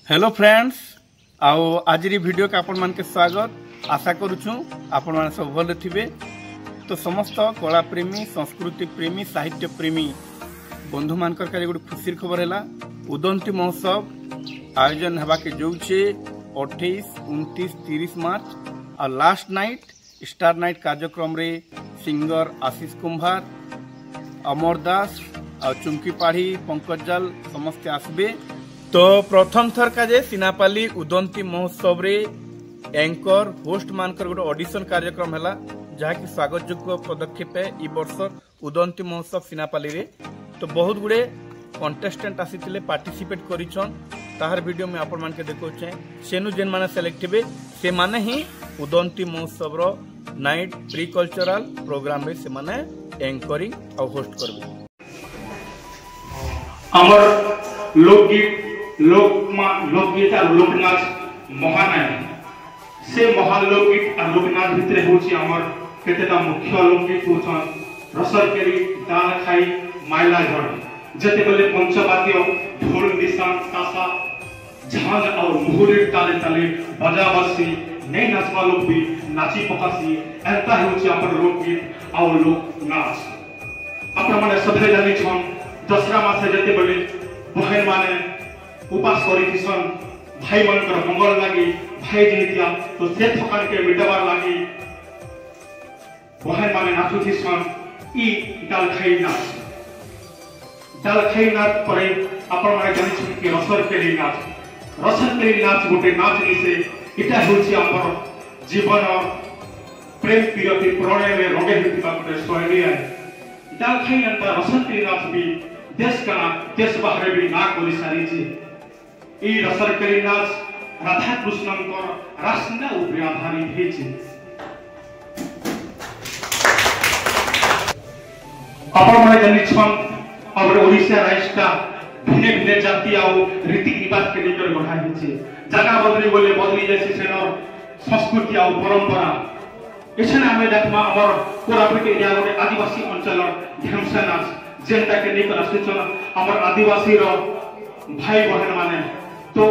Hello friends आओ आज video के आपण मान के स्वागत आशा करूँ आपण मान सब भल थे। तो समस्त कला प्रेमी संस्कृति प्रेमी साहित्य प्रेमी बंधु मान गोटे खुशी खबर है उदंती महोत्सव आयोजन होगा के जाऊे 28, 29, 30 मार्च और लास्ट नाइट स्टार नाइट कार्यक्रम रे सिंगर आशीष कुंभार अमर दास और चुमकी पाढ़ी पंकज जाल समस्ते आसबे। तो प्रथम थर का जे सिनापाली उदंती महोत्सव रे एंकर होस्ट मानकर गोटे ऑडिशन कार्यक्रम है जहाँ की स्वागत योग्य पदक्षेप है ई वर्ष उदंती महोत्सव सिनापाली रे। तो बहुत गुड़े कंटेस्टेंट आसी पार्टिसिपेट करिछन ताहर वीडियो में आपण मान के देखौछे सेनु जेन माने सेलेक्ट हेबे से माने ही उदंती महोत्सव रो नाइट प्री कल्चरल प्रोग्राम रे से माने एंकरिंग और होस्ट करबे। हमर लोकगीत लोकगीत और लोकनाच महान से महान लोकगीत और लोकनाच भितर होची हमर केतेटा मुख्य लोकगीत होछन रसरकेरी दाल खाई माइला झड़ जते बेले पंचवाद्य ढोल निशान तासा झांझ और मुहुरी ताले ताले बजा बसी नै नाचवा लोग भी नाची पकासी एता होची हमर लोकगीत और लोकनाच। अपन माने सभे जानि छन दसरा मासे जते बेले बहन माने उपास करिथिसन भाई मनकर मंगल लागी भाई जेतिया तो से थकान के मिटाबार लागी बहन माने नाचुथिसन ई डाल खाई नाच परे आपण माने जानि कि रसरकेली नाच गोटे नाच निसे इटा होछि हमर जीवन प्रेम प्रीति प्रणय में रंगे हितबा गोटे शैली है। डाल खाई अंत रसरकेली नाच भी देश का देश बाहर भी ना करि सारी छी। ई रसरकेली नाच राधा कृष्णंकर रासना उपरे आधारित हेछि। आपण माने जानि छन हमर ओडिसा राष्ट्र भिन्न भिन्न जाति आ रीति रिवाज के निकर गढ़ा हेछि। जगह बदली बोले बदली जैसे सेनर संस्कृति आ परंपरा एछन हमें देखमा हमर कोरापुट एरिया गोटे आदिवासी अंचल ढेमसा नाच जेंटा के निकर आसिछन हमर आदिवासी रो भाई बहन माने। तो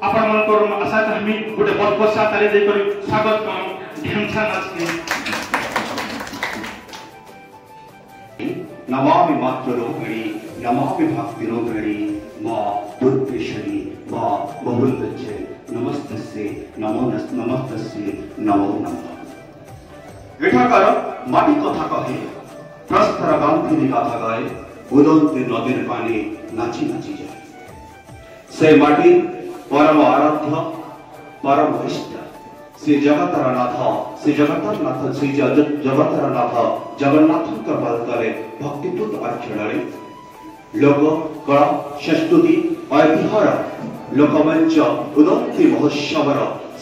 आपण मनकर आशा हामी गोटे बरकसा ताले दे कर स्वागत करम ढेमसा नाच के। नमामि मातृरूपिणी नमामि भक्तिरूपिणी मां दुर्गेश्वरी मां बहुलवच्चे नमस्तस्ये नमो नमः। एठाकार माटी कथा कहे प्रस्तर गांधी कथा गाए उदंती नदीर पानी नाची नाची जाए से माटी परम आराध्य परम इष्ट श्री जगतर नाथ श्री जगतर नाथ जगन्नाथ पदतले भक्तिपूत अक्षर लोक कला संस्कृति ऐतिह्यर लोकमंच उदंती महोत्सव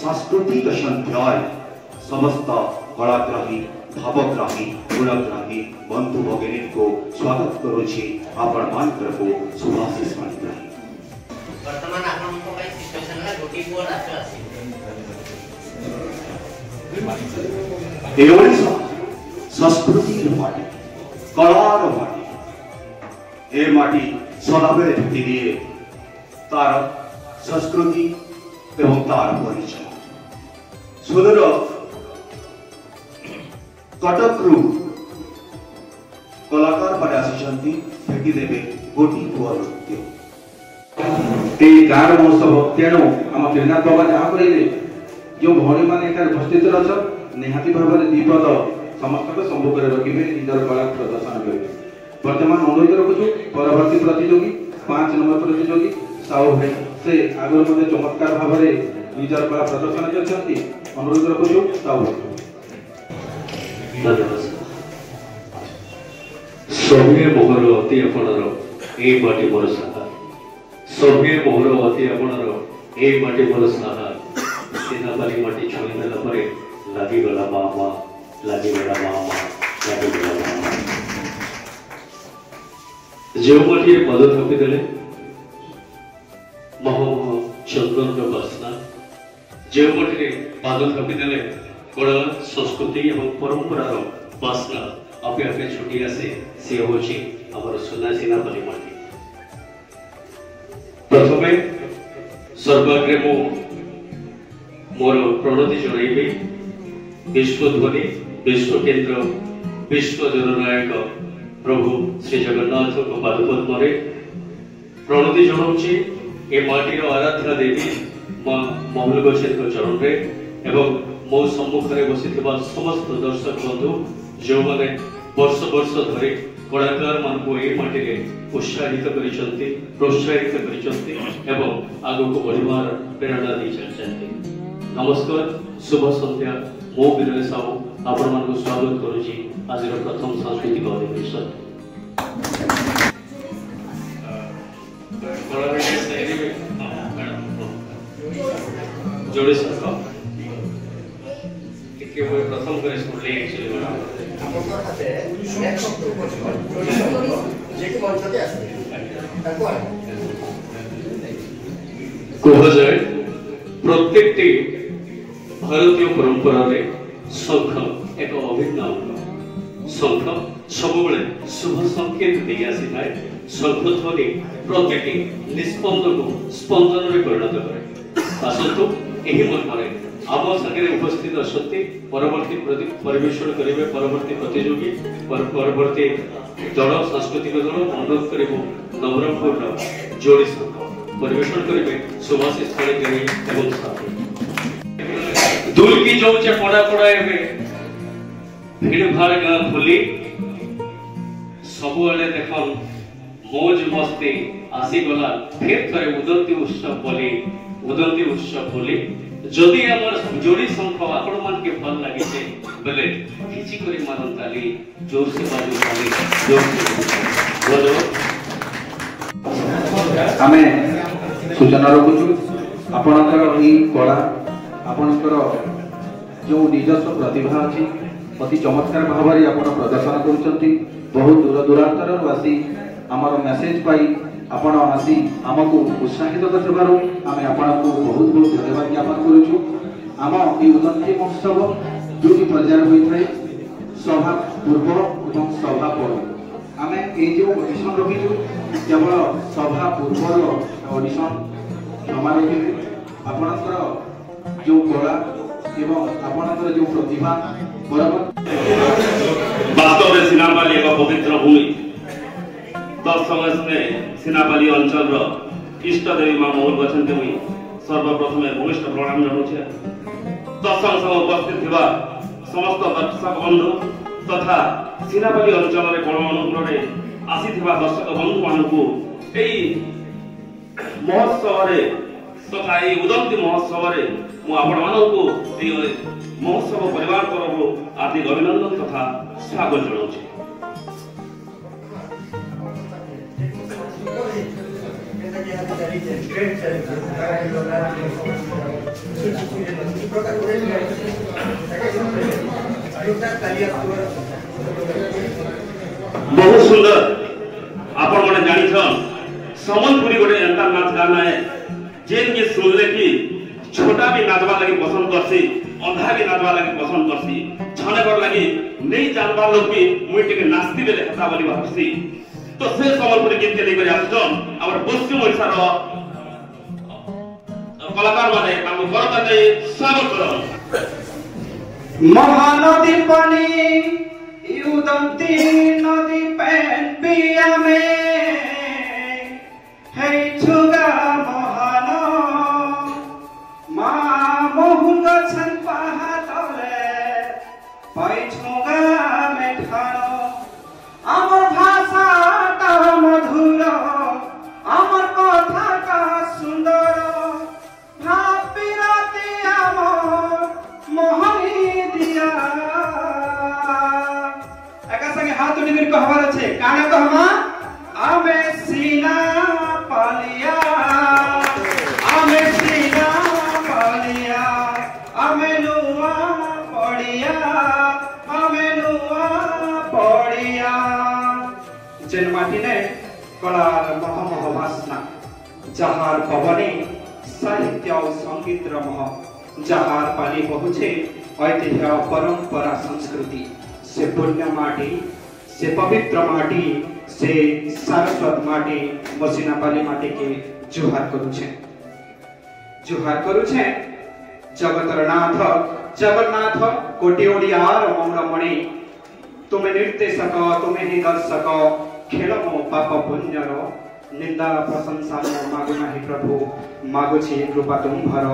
सांस्कृतिक संध्याय समस्त कलाग्राही भावग्राही गुणग्राही बंधु भगिनी को स्वागत करुछि आपण मानकर को सुभाषिष मानग्राही। वर्तमान आपण को भाई सिचुएशन ला गोटी को राष्ट्र आसी ए ओडिसा संस्कृति माटी कलार माटी ए माटी सदाबेले ढुकी दिए तार संस्कृति एवं तार परिचय। सुदूर कटक रु कलाकार माने आसिछंती भेटी देबे गोटी को नृत्य ए गार महोत्सव तेणु आम त्रिनाथ बाबा जहाँ कहले जो भौणी मैंने उपस्थित रह निहाती भाव में दीपद समस्त सम्मुख में रखिए निजर कला प्रदर्शन करेंगे। वर्तमान अनुरोध रखुचु परवर्ती प्रतियोगी 5 नंबर प्रतियोगी साहू भाई से आगर मध्य चमत्कार भाव में निजर कला प्रदर्शन करछंती अनुरोध रखुचु साहू भाई। सभे मोहर अति आपणर ए माटी मोर साहा सभे मोहर अति आपणर ए माटी मोर साहा सिनापाली माटी छोड़ी देला परे लागी गला मामा लागिगला मामा लागिगला मामा जो माटी पद थपी देले महमह चंदन बासना जो माटी पद थपी देले कला संस्कृति एवं परंपरार बासना आपे आपे छुटी आसे से होची हमर सुना सिनापाली माटी। प्रथमे सर्वाग्रे मु मोर प्रणति जणाइबी विश्वध्वनि विश्व केन्द्र विश्व जननायक प्रभु श्री जगन्नाथ को पादपद्म प्रणति जनाऊँची ए माटीर आराध्या देवी माँ महुल गोचेर चरण रे एवं मो सम्मुखें बसी समस्त दर्शक बंधु जो मैंने वर्ष वर्ष धरी कलाकार मान माटी उत्साहित कर प्रोत्साहित कर आगक बढ़वार प्रेरणा दे चलते। नमस्कार शुभ संध्या मो विनय साहू आपण मान स्वागत करुच्ची आज प्रथम सांस्कृतिक अधिवेशन जोड़े सक प्रथम करे स्कूल कुहजाए प्रत्येक भारतीय परंपरा रे शंख एक अभिन्न अंग शंख सब शुभ संकेत दे आसी थाए शंख ध्वनि प्रत्येक निस्पंदन को स्पंदन में परिणत करे आसतु एही मर्मरे आम संगे उपस्थित असंति परवर्ती परिवेषण करेंगे परवर्ती प्रतियोगी परवर्ती दल सांस्कृतिक दल अनुरोध करेंगे नवरंगपुर जोड़ी संघ परिवेषण करेंगे सुभाषिष देवी एवं साथी दुलकी जाऊे पड़ा पड़ा एवं भीड़ भाड़ गाँ भूली सबुआले देखन मौज मस्ती आसीगला फिर थे उदंती उत्सव बोली जदि हमर जोड़ी शंख आपण मान के भल लागि से बेले खिची करी मारन ताली जोर से बाजू ताली जोर से बोलो आमे सूचना रखुछु आपनकर ई कला आपनकर जो निजस्व प्रतिभा अछि अति चमत्कार भाव आपण प्रदर्शन करुचंती बहुत दूर दूरांतर आसी हमर मेसेज पाई आपण आसी हमकु उत्साहित करबारो आमे आपनको बहुत बहुत धन्यवाद ज्ञापन करूछु आम ई उदंती महोत्सव जोटी प्रचार होई थाए सभा पूर्व एवं सभा पर आमे ए जो ऑडिशन रखिछु केवल सभा पूर्व ऑडिशन हमारे आपनकर जो कला एवं आपनकर जो प्रतिभा वास्तव में सिनापाली एक पवित्र भूमि तत्समय सिनापाली अंचल इष्ट देवी माँ महुल बचंती मुई सर्वप्रथम भूमिष्ठ प्रणाम जनाऊे तत्संग उपस्थित थिबा समस्त दर्शक बंधु तथा सिनापाली अंचल कोण अनुकूल आसीथिबा दर्शक बंधु मानकु एई महोत्सव तथा ये उदंती महोत्सव मु आपण मानकु महोत्सव परिवार तरफ हार्दिक अभिनंदन तथा स्वागत जनाऊे। बहुत सुंदर आपण मैंने जानी सम्बलपुरी गोटे एंता नाच गाना है जेन के सुनले कि छोटा भी नाचवा लगी पसंद करसी अंधा भी नाचवा लगी पसंद करसी छाने लगी नहीं जानवा लोग भी मुई टिके नाचती बेले हता बोली भाबसी तो से सम्बलपुरी गीत के लेकर आछन हमर पश्चिम ओडिसा रो कलाकार माने काम करता दे स्वागत करो। महानदी पानी उदंती नदी पैन पिया में है छुगा महान माँ मोहुंग छन पहाड़ले पाई छुगा में ठानो अमर भाषा का मधुर अमर कथा का सुंदर भापी राती अमर मोहनी दिया एका संगे हाथ उठी कर कहबार छे काना कहमा आमे सीना पालिया आमे सीना पालिया आमे नुआ पड़िया आमे नुआ पड़िया जेन माटी ने कलार मह वासना जहार पवने साहित्य और संगीत मह जहार पाली बहुचे ऐतिह्य परंपरा संस्कृति से पुण्य माटी से पवित्र माटी से सारस्वत माटी मसिना पाली माटी के जोहार करुछे। जुहार करुछे जगतर नाथ जगन्नाथ कोटि ओडियार मौरमणि तुम्हें निर्देशक तुम्हें ही दर्शक खेल मो पाप पुण्यर निंदा प्रशंसा मो मागु नाही प्रभु मागुछि कृपा तुम्हार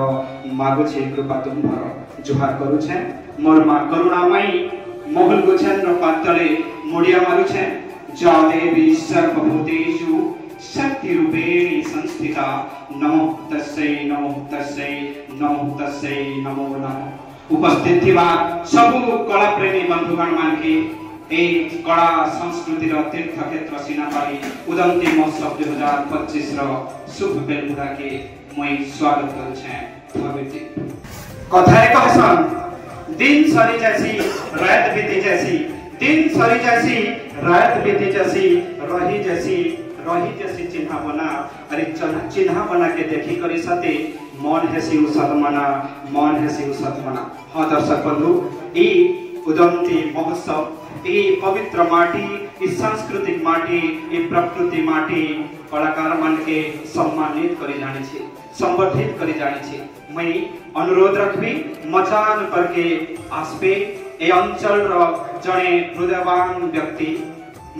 मागुछि कृपा तुम्हार जुहार करुछे मोर मा करुणामयी मोहन गुछेन्द्र पातले मुड़िया मारुछे जा देवी सर्वभूतेषु शक्ति रूपेण संस्थिता नमो तस्यै नमो तस्यै नमो तस्यै नमो नमः उपस्थित थिबा सबु कला प्रेमी बंधुगण मानके ए कला संस्कृति तीर्थ क्षेत्र सिनापाली उदंती महोत्सव 2025 शुभ बेलमुदा के मैं स्वागत करुछे भगवती कथा एक हसन दिन सरी जैसी रात बीती जैसी दिन सरी जैसी रात बीती जैसी रही जैसी चिन्हा बना अरे चिन्हा बना के देखी करी सते मन हेसी उसत मना हाँ दर्शक बंधु ई उदंती महोत्सव ई पवित्र माटी ई सांस्कृतिक माटी ई प्रकृति माटी कलाकार मान के सम्मानित करी जानी छे संवर्धित करी जानी छे मैं अनुरोध रखबी मचान करके आसपे ए अंचल रो जणे हृदयवान व्यक्ति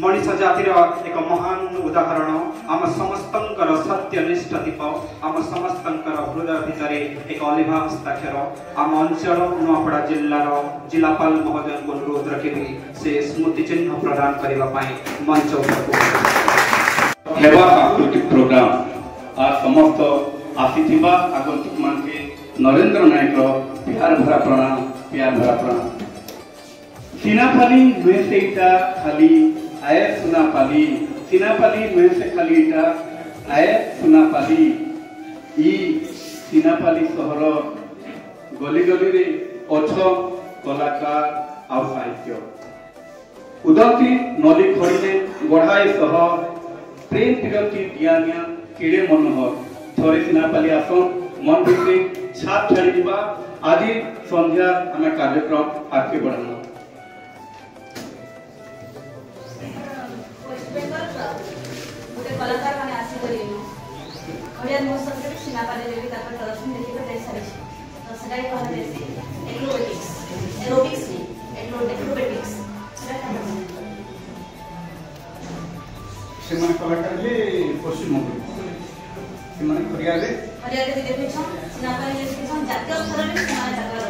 मनीष जातिर एक महान उदाहरण आम समस्तंकर सत्यनिष्ठ दीप आम समस्तंकर हृदय भितर एक अलिभा हस्ताक्षर आम अंचल नुआपड़ा जिल्लार जिलापाल महोदय को अनुरोध रखी से स्मृति चिन्ह प्रदान करने मंच सांस्कृतिक प्रोग्राम आ समस्त आसीथिबा आगंतुक मान के नरेंद्र नायक प्यार भरा प्रणाम सिनापाली नुहे से इटा खाली आए सुनापाली सिनापाली नुहे से खाली इटा आए सुनापाली ई सिनापाली सहर गली गली रे अछ कलाकार आ साहित्य उदंती नदी खड़ीने गढ़ाए सह प्रेम प्रियति दियानिया किड़े मनोहर थोड़े सिनापाली आसन मन भितरे छाप छाड़ी दिबा आदि संध्या आम कार्यक्रम आगे बढ़ाना कलाकार माने आसी करिनो खड़िया महोत्सव के सिनापाली रे तापर प्रदर्शन देखि के देश सारी तो सदाई कहले देसी एरोबिक्स एक्रोबेटिक्स सेमान कलाकार ले पश्चिम बंग सेमान खड़िया रे देखै छ सिनापाली रे छन जातीय स्तर रे सिनापाली जाकर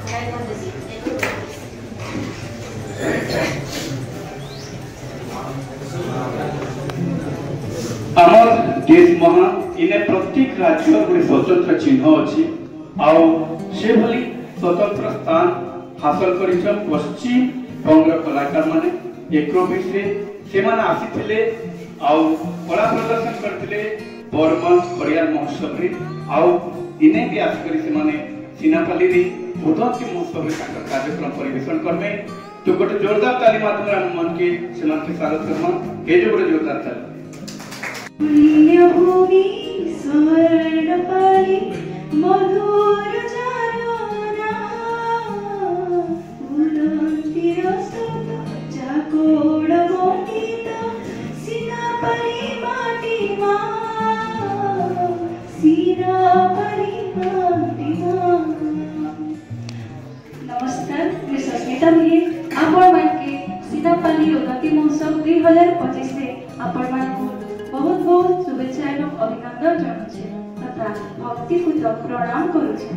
सदाई कहले देसी आमर देश महा इने प्रत्येक राज्य गोटे स्वतंत्र चिन्ह अच्छी आउ से भली स्वतंत्र स्थान हासिल कर पश्चिम बंग कलाकार माने एक्रोबिक्स रे सेमान आसीथिले आउ कला प्रदर्शन करथिले बर्मन खड़ियार महोत्सव रे आउ इने भी आसकरी सेमाने सिनापाली रे उदंती महोत्सव रे कार्यक्रम परिवेशन करबे तो गोटे जोरदार ताली माध्यम हम मन के सेमान के स्वागत करबा ए जो गोटे जोरदार ताली पुण्यभूमि स्वर्णपाली मधुर चारोना उदंती रसत चाकोड़ मोहित सिनापाली माटी मा नमस्कार मैं सस्मिता मिहिर आपण मानके सिनापाली उदंती महोत्सव 2025 रे आपण मानकु बहुत बहुत शुभेच्छा एवं अभिनंदन जनाऊे तथा भक्तिपूर्वक प्रणाम करुचे।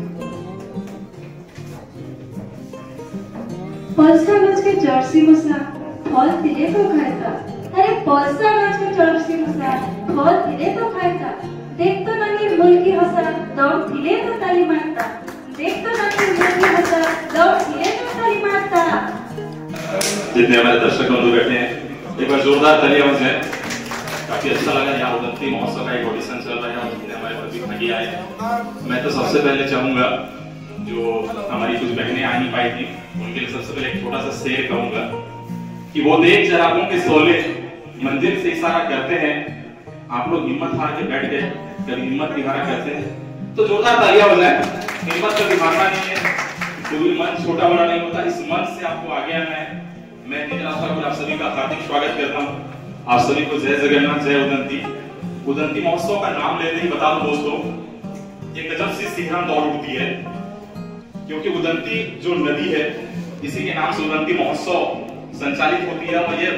पल्सा गज के जर्सी मसा फल तिले को खाएता अरे पल्सा गज के जर्सी मसा फल तिले को खाएता देख तो नहीं मुल्की हसा दम तिले को ताली मारता देख तो नहीं मुल्की हसा दम तिले को ताली मारता। जितने हमारे दर्शक बंधु बैठे हैं एक बार जोरदार तालियां हो जाए। काफी अच्छा लगा यहाँ उदंती महोत्सव का एक ऑडिशन चल रहा है जितने हमारे पर भी भागी आए। मैं तो सबसे पहले चाहूंगा जो हमारी कुछ बहनें आ नहीं पाई थी उनके लिए सबसे पहले एक छोटा सा शेर कहूंगा कि वो देख चरागों के सोले मंदिर से इशारा करते हैं आप लोग हिम्मत हार के बैठ गए कभी हिम्मत दिखाना करते हैं तो जोरदार तालियां बजाएं। हिम्मत कभी हारना नहीं है कोई मंच छोटा बड़ा नहीं होता इस मंच से आपको आगे आना है। मैं आप सभी का हार्दिक स्वागत करता हूँ। आप सभी को जय जगन्नाथ जय उदंती। उदंती महोत्सव का नाम लेते ही बता दो दोस्तों, एक गजब सी सिहरन दौड़ उठती है, क्योंकि उदंती जो नदी है इसी के नाम से उदंती महोत्सव संचालित होती है। और ये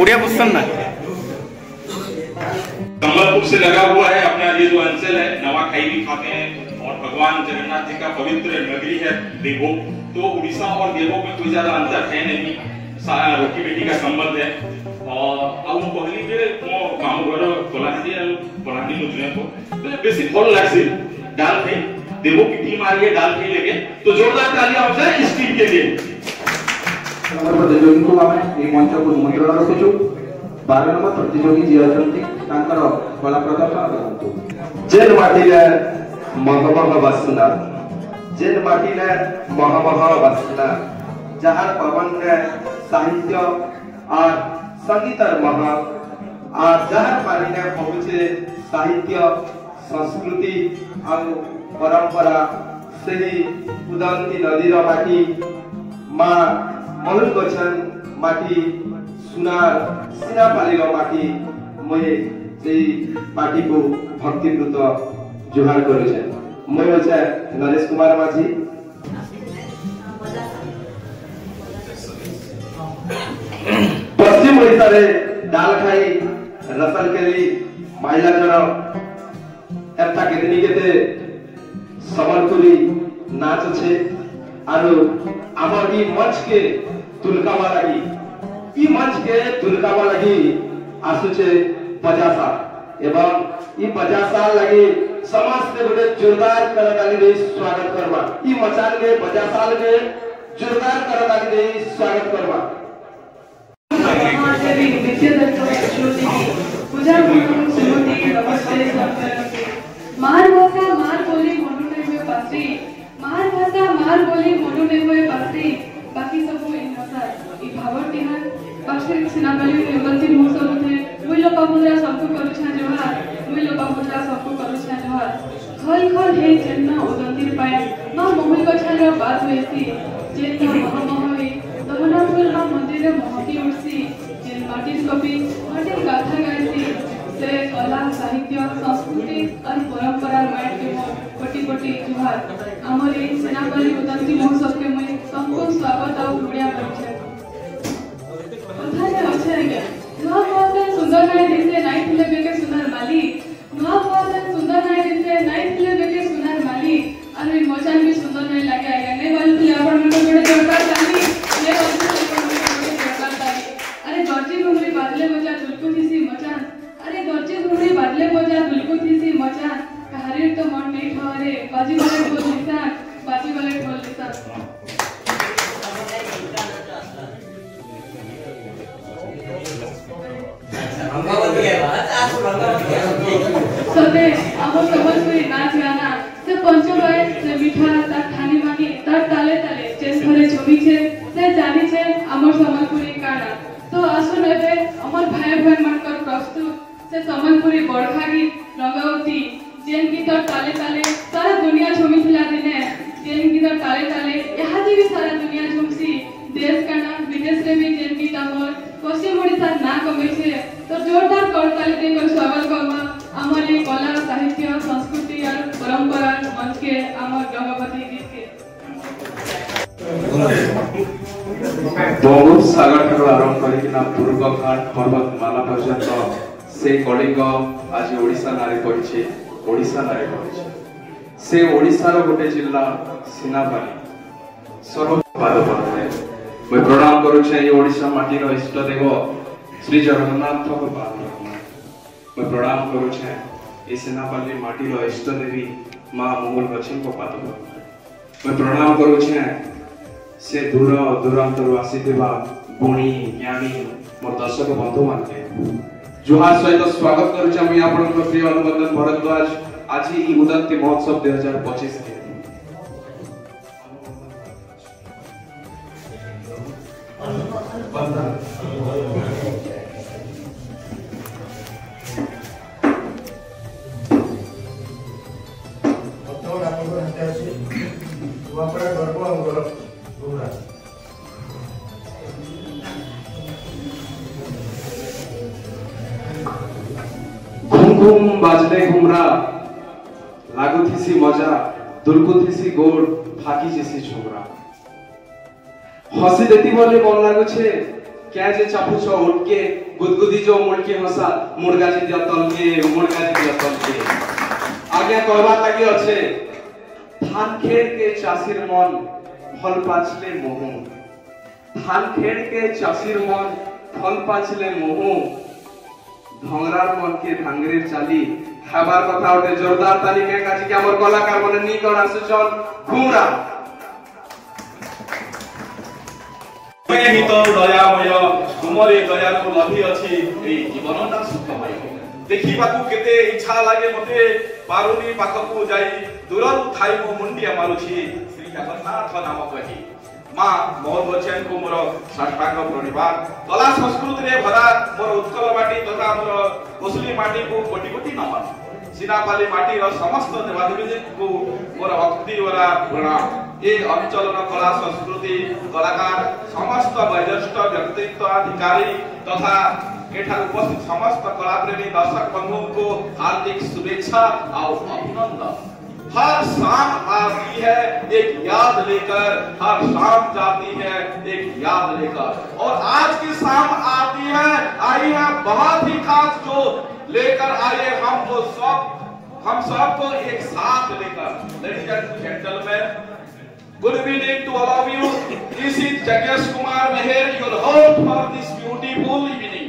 उड़िया पुस्तक ना संबलपुर से लगा हुआ है अपना ये जो अंचल है, नवाखाई भी खाते हैं और भगवान जगन्नाथ जी का पवित्र नगरी है देवभोग। तो उड़ीसा और देवभोग में कोई ज्यादा अंतर है नहीं, सारा रोटी बेटी का संबंध है। और अब कहली जे मो मामू घर कोलाहांडी पढ़ानी मुझे को बेसी भल लागसी डाल खाई देवभोग की टीम आ रही है डाल खाई लेके, तो जोरदार तालियां हो जाए इस टीम के लिए। नंबर प्रतियोगी को आमे ए मंच को निमंत्रण रखुछु। 12 नंबर प्रतियोगी जी अछंती तांकर कला प्रदर्शन करंतु। जेन माटीले महमह वासना, जेन माटीले महमह वासना, जहार पवन ने साहित्य और संगीतर महा और जहार पानी ने पहुंचे साहित्य संस्कृति और परंपरा से उदंती नदीर माटी माँ महुल गछन माटी सुनार सिनापालीर माटी मुझे से पार्टी को भक्तिपूत जुहार करुछे। मैं होछे नरेश कुमार माझी। पश्चिम ओडिशा रे डालखाई रसलकेली माइलाजर एता केतनी केते समलपुरी नाच छे आरो आमर ई मंच के तुलकावा लागी, ई मंच के तुलकावा लागी आसुचे 50 साल एवं ई 50 साल लागी समाज से गोटे जोरदार करताली दे स्वागत करवा। ई मचान के 50 साल के जोरदार करताली दे स्वागत करवा। मार भाषा मार बोली मनु नहीं हुए पासी, मार भाषा मार बोली मनु नहीं हुए पासी, बाकी सब वो इन भाषा ई भावर टिहान पासे सिनापाली उदंती महोत्सव थे मुई लोका मुद्रा सबको करूछा जोहार, मुई लोका मुद्रा सबको करूछा जोहार। खल खल हे जन्ना उदंती पाया मां मोहल गछार बात होइसी, जेन महमह हे दहना फूल मां मंदिर रे महकी उठसी, जेन माटिर कपि माटिर गाथा गाइसी, से कला साहित्य संस्कृति और परंपरा माट के कोटि कोटि जोहार। हमर ए सिनापाली उदंती महोत्सव के मैं सबको स्वागत और बढ़िया करूछे। कथा ने अच्छे गे नुआ बहुत सुंदर नाय दिसे नाय थिले बेके सुंदर माली, नुआ बहुत सुंदर नाय दिसे नाय थिले बेके सुंदर माली, अरे मचान भी सुंदर नाय लागे आगे नै बोलथिले आपण मन जोड़े जोरदार ताली ले जोरदार ताली। अरे गर्जी घुमरी बादले बजा दुलकु थीसी मचान, अरे गर्जी घुमरी बादले बजा दुलकु थीसी मचान, कहारी तो मन नहीं ठहरे बाजी वाले ढोल निशान, बाजी वाले ढोल निशान। सते आमो समझपुरी नाच गाना से पंचबाय से मिठा ता ठानी मानी ता ताले ताले जेस घरे छवि छे से जानी छे आमर समझपुरी काना। तो आसो नेबे अमर भाई बहन मानकर प्रस्तुत से समझपुरी बड़खा गीत रंगावती, जेन गीत ताले ताले सारा दुनिया झुमी थिला दिने, जेन गीत ताले ताले यहादी भी सारा दुनिया झुमसी, देश काना विदेश रे भी जेन गीत अमर पश्चिम ओडिसा ना कमे छे। तो जोरदार करताली देकर स्वागत करवा आमर ये कला साहित्य संस्कृति और परंपरा मंच के आमर रंगवती गीत के। बहुत सागर ठाकुर आरंभ करिकिना पूर्व घाट पर्वतमाला पर्यंत से कलिंग आज ओडिशा नारे पड़िछे, ओडिशा नारे पड़िछे। से ओडिशार गोटे जिल्ला सिनापाली सरहद पाद पड़े। मैं प्रणाम करूछे ये ओडिशा माटीर इष्ट देव श्री जगन्नाथ को पाद। मैं प्रणाम करूछे ये सिनापाली माटीर इष्ट देवी मां मोहल गछन को पाद। मैं प्रणाम करूछे से दूर दूरांतर आसीथिबा गुणी ज्ञानी मोर दर्शक बंधु मानके जुहार सहित स्वागत करूछे। मैं आपन प्रिय अनुबंधन भरद्वाज आज ही उदंती महोत्सव 2025 के गर्व बाजले घुमरा लागुथिसी मजा दुलकुथिसी गोड़ फाकी जैसी झुमरा हसी देती बोले मन लागुछे क्या जे चापू छो उठके गुदगुदी जो मुड़के हसा मुर्गा जी दिया तल के आगे कहबा लागी अच्छे धान खेड़ के चाषीर मन फल पाचले मोहू धान खेड़ के चाषीर मन फल पाचले मोहू ढंगरार मन के भांगरे चाली खाबार कथा उठे जोरदार ताली के काजी के हमर कलाकार माने नी कर आसुचन घुमरा मैं ही तो दयामय तुमरे दयालु लभी अछि ए जीवनटा सुखमय देखि बाकू केते इच्छा लागे मते पारुनी पाखकू जाई दूररु थाई मो मुंडिया मारुछि श्री जगन्नाथ नाम कहि मां मोर बचन को मोर साष्टांग प्रणिपात कला संस्कृति रे भरा मोर उत्कल माटी तथा मोर कोसली माटी को कोटि कोटि नमन सिनापाली माटी रो समस्त देवादेवी को मोर भक्ति वरा प्रणाम ए अंचल कला संस्कृति कलाकार समस्त वैशिष्ट व्यक्तित्व अधिकारी तथा एठार उपस्थित समस्त कलाप्रेमी दर्शक बंधुओं को हार्दिक शुभेच्छा और अभिनंदन। हर शाम आती है एक याद लेकर हर शाम जाती है एक याद लेकर और आज की शाम आती है आई है बहुत ही खास जो लेकर आए हम सबको एक साथ लेकर। Ladies and gentleman, good evening to all of you. This is Jagyesh Kumar Meher, your host for this beautiful evening.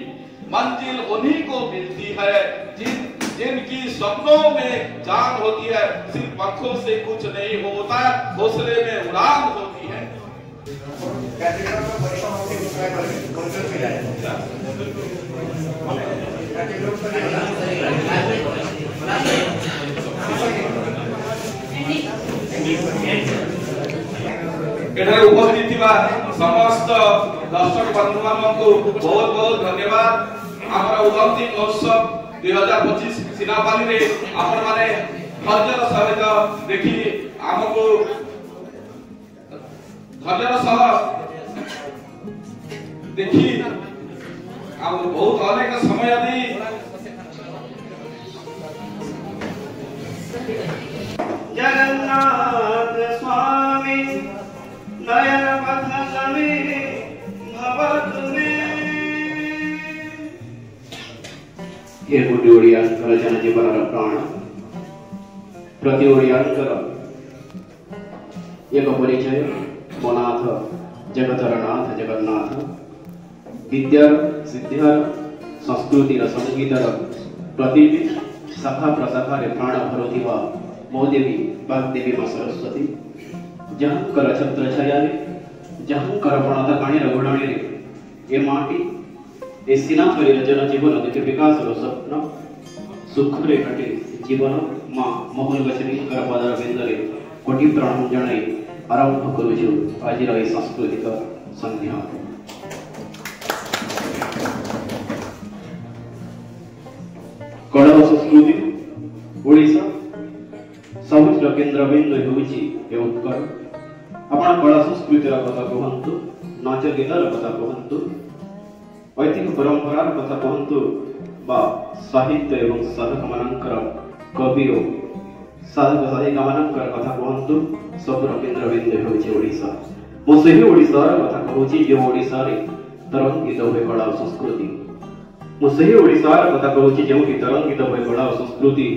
मंजिल उन्हीं को मिलती है जिनकी सपनों में जान होती है, सिर्फ आंखों से कुछ नहीं होता, हौसले में उड़ान होती है। एठारे उपस्थित थिबा समस्त दर्शक बंधु माननको बहुत बहुत धन्यवाद। हमरा उदंती महोत्सव 2025 सिनापाली रे आपण माने धैर्यर सहित देखि हमको धैर्यर सह देखि हम बहुत अनेक समय दी जगन्नाथ स्वामी नयन पथल में भवत में हे गुड्डी ओडियांकर जनजीवनर प्राण प्रति ओडियांकर एक परिचय मोनाथ जगतर नाथ जगन्नाथ विद्यार सिद्धिर संस्कृतिर संगीतर प्रतिभि शाखा प्रशाखा प्राण भरुथिबा मो देवी वाग्देवी मां सरस्वती जहांकर छत्र छाया जहांकर प्रणता पाणीर घोड़णी ए माटी ए सिनापरी जन जीवन देखे विकास स्वप्न सुख रे कटे जीवन मां मोहन गछरी कर पदर बिंदरे कोटि प्रणाम जणाई आरंभ करूछु आज रे सांस्कृतिक संध्या। कला संस्कृति ओडिशा सबुज केन्द्र बिंदु होउछि ए उत्कल आपण कला संस्कृतिर कथा कहंतु नाच गीतर कथा कहंतु ऐतिहासिक परंपरार कथा कहंतु बा साहित्य एवं साधक मानकर कवि और साधक साधिका मानकर कथा कहंतु सबुर केन्द्र बिंदु होउछि ओडिशा। मो सही ओडिशार कथा कहूछि जे ओडिशा रे तरंगित होय कला और संस्कृति मो सही ओडिशार कथा कहूछि जेउठी तरंगित होय कला और संस्कृति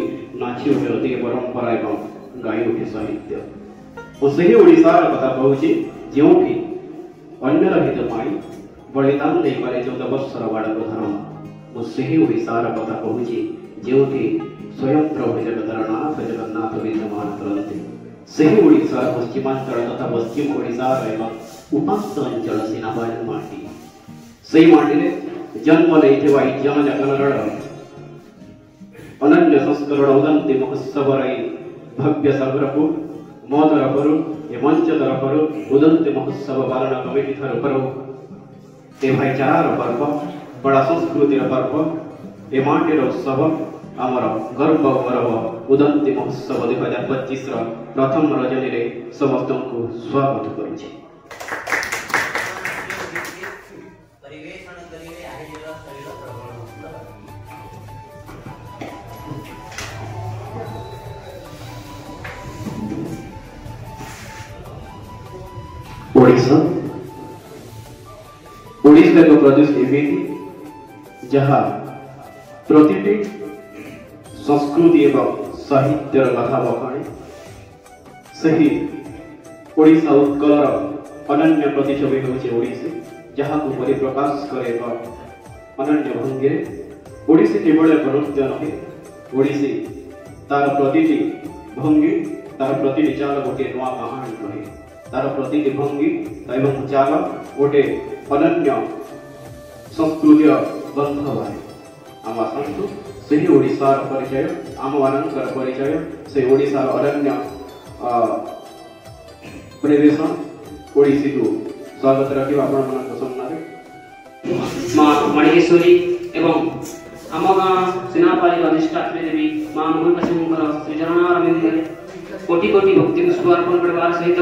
नाची उठे परंपरा एवं गाई उठे साहित्य मो सही ओडिशार कथा कहूछि जेउठी अन्यर हित पाई बलिदान दे पारे 14 वर्षर बालक धर्म मो सही ओडिशार कथा कहूछि जेउठी स्वयं प्रभु जगन्नाथ विद्यमान करते सही ओडिशार पश्चिमांचल तथा पश्चिम ओडिशार एवं उपांत अंचल सिनापाली माटी सही माटी रे जन्म लेथिबा जनजागरण अनन्य संस्करण उदंती महोत्सव रही भव्य सगरपु मोदर परु ए मंच तरफरु उदंती महोत्सव पालन कमिटी थर पर ए भाईचारार पर्व बड़ा संस्कृतिर पर्व ए माटीर उत्सव आमर गर्व गौरव उदंती महोत्सव 2025 प्रथम रजनी रे समस्त को स्वागत करूछि। ओडिशा एक प्रदेश एमिति जहाँ प्रतिटी संस्कृति एवं साहित्य कथा बखाणी सही ओडिशा उत्कलर अनन्य प्रतिछवि होउछि ओडिसी जहाँ को परिप्रकाश करे अनन्य भंगी ओडिसी केवल एक नृत्य नहे ओडिसी तार प्रतिटी भंगी तार प्रतिटी चाल गोटे नवा कहानी कहे तार प्रतिटी भंगी एवं चाल गोटे अनन्य संस्कृतिर गंध बाहे आम आसतु से ओडिशार परिचय आम मानकर परिचय से ओडिशार अनन्य परिवेशन ओडिसी को स्वागत रखिबा आपण मन सामने मां मणिकेश्वरी एवं आम गाँ सेनापाली अधिष्ठात्री देवी मां मूलकाशींकर श्रीचरणारविंद कोटि कोटि भक्ति पुष्प अर्पण करबार सहित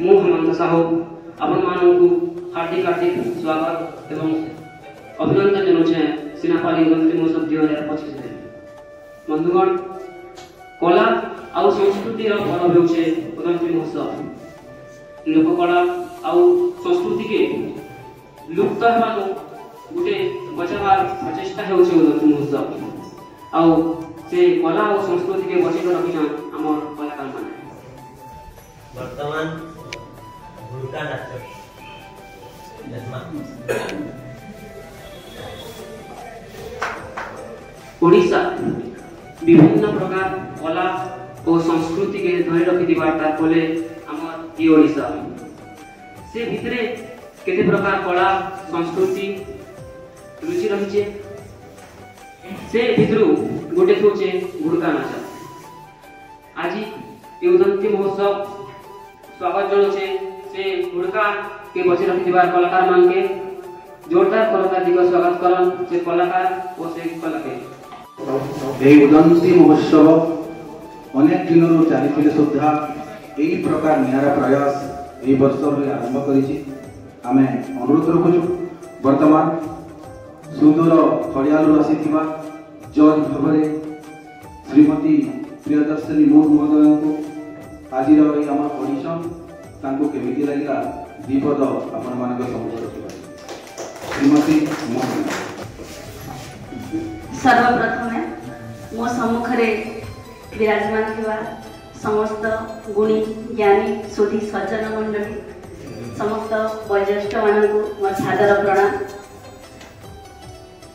मु हेमंत साहू आपण मानकु हार्दिक हार्दिक स्वागत एवं अभिनंदन जनाऊे सेनापाली गणतंत्र महोत्सव 2025 बंधुगण कला आउ संस्कृति पर्व होउछे गणतंत्र महोत्सव लोककला आउ संस्कृति के लुप्त हेबानु गुटे बचावार प्रचेष्टा होउछे गणतंत्र महोत्सव आउ से कला आउ संस्कृति के बचाई रखिछन हमर कलाकार माने वर्तमान भूमिका नाच ओडिशा विभिन्न प्रकार कला और संस्कृति के धरी रखि तार फले हमर ई ओडिशा से भितरे केते प्रकार कला संस्कृति रुचि रहिछे से भितरु गोटे होचे घुड़का नाच आज ये गणतंत्र महोत्सव स्वागत जनाऊे से घुड़का के बचे रखि कलाकार मान के जोरदार करताल दिग स्वागत करन से कलाकार और से कलाकार उदंती महोत्सव अनेक दिन चली सुधा यही प्रकार निरा प्रयास यही वर्ष आरंभ कर अनुरोध रखुचु वर्तमान सुदूर खड़ियालू आसी जज भाव श्रीमती प्रियदर्शनी मोर महोदय को आज आम ऑडिशन केमी लगे दीपद आपण मान श्रीमती सर्वप्रथम मो सम्मुखें विराजमान थिबा समस्त गुणी ज्ञानी सुधी सज्जन मंडली समस्त वयोज्येष्ठ मानकु मोर सादर प्रणाम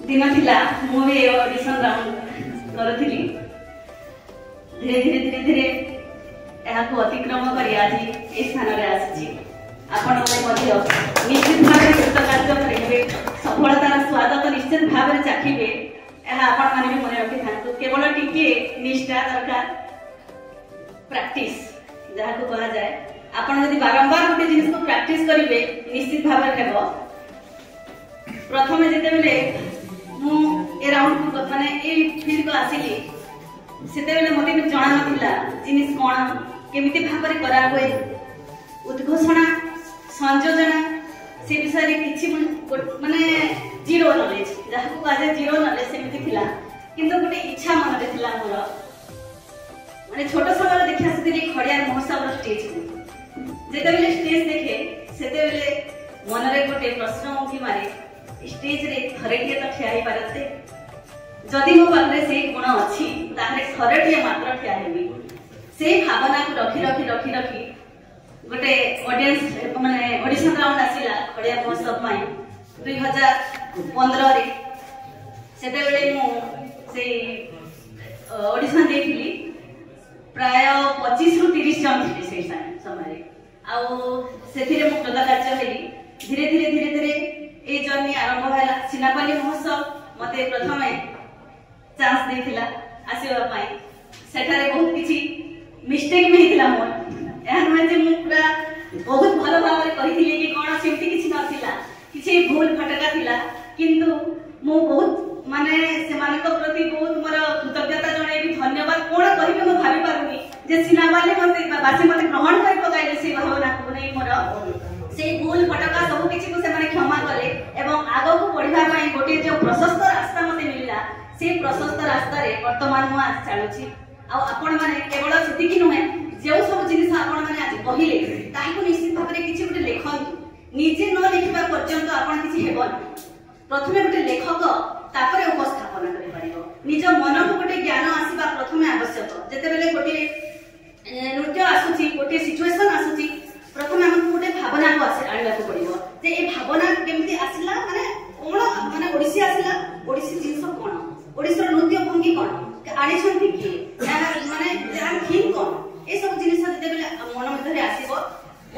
दिन थिला मु भी ऑडिशन राउंड करथिली धीरे धीरे धीरे धीरे यहाँ को अतिक्रम करी आज ए स्थान रे आसी आपण मध्य निश्चित भाव कृतकार्य करेंगे सफलतार स्वाद तो निश्चित भाव चाखिबे आपण माने भी मन रखि थांतु केवल टिके निष्ठा दरकार प्रैक्टिस जहाँ को कहा जाए आपण यदि बारंबार गोटे जिनिस को प्रैक्टिस करिवे निश्चित भाव हेबो प्रथम जेते बेले मु ए राउंड को माने ए फील्ड को आसिली सेते बेले मते भी जाना नथिला जिनिस कोन केमिति भाबरे करा होए उद्घोषणा संयोजना से विषय किछि माने जीरो नॉलेज जहाँ को आज जीरो नॉलेज सेमिति थिला किंतु गोटे इच्छा मन रे थिला मोर माने छोट समय देखि आसीली खड़ियार महोत्सव स्टेज जेते बेले स्टेज देखे सेते बेले मन रे गोटे प्रश्न उठी मारे स्टेज रे थरेटिए तो ठिया ही पारते जदि मो पाखरे से गुण अछि ताहले थरेटिए मात्र ठिया हेबी से भावना को रखी रखी रखी रखी गोटे ऑडियंस माने ऑडिशन राउंड आसिला खड़ियार महोत्सव पाई 2015 रे सेते बेले मु से ऑडिशन देथिली प्राय 25 रु 30 जन थिले से समय आ सेथिरे मु कृतकार्य हेली धीरे धीरे धीरे धीरे ए जर्नी आरंभ होला सिनापाली महोत्सव मते प्रथमे चांस देथिला आसीबा पाई सेठारे बहुत किछि मिस्टेक में हितला मोर एहन में जे मु पूरा बहुत भलो भाव रे कहिथिले कि कोन सेमति किछि नथिला किछि भूल फटका थिला किंतु मु बहुत माने सेमानक प्रति बहुत मोर कृतज्ञता जणाइबी धन्यवाद कोन कहिबे मु भाबी पारुनी जे सिनाबाले मते बासी मते ग्रहण कर पकाइले से भावना को नै मोर से भूल फटका सब किछि को से माने क्षमा कले एवं आगो को पढिबा पई गोटे जो प्रशस्त रास्ता मते मिलला से प्रशस्त रास्ता रे वर्तमान मु आज चालुछि आ आपण माने केवल सेति कि नहे जो सब जिनिस आपण माने आज कहिले ताहाको निश्चित भाव में किछि गोटे लेखन निजे न लिखिबा पर्यंत आपण किछि हेबन प्रथमे गोटे लेखक तापरे उपस्थापन करि परिबो निज मन को गोटे ज्ञान आसीबा प्रथमे आवश्यक जेते बेले गोटे नृत्य आसुची गोटे सिचुएशन आसुची प्रथमे हमको गोटे भावना को आनिबा को पड़िबो जे ए भावना केमती आसिला माने कोन माने ओडिसी आसिला ओडिसी जिंस कोन ओडिसी नृत्य भंगी कोन आनिछंती कि माने जहां थीम कोन ए सब जिनिस जेते बेले मन मध्ये आसीबो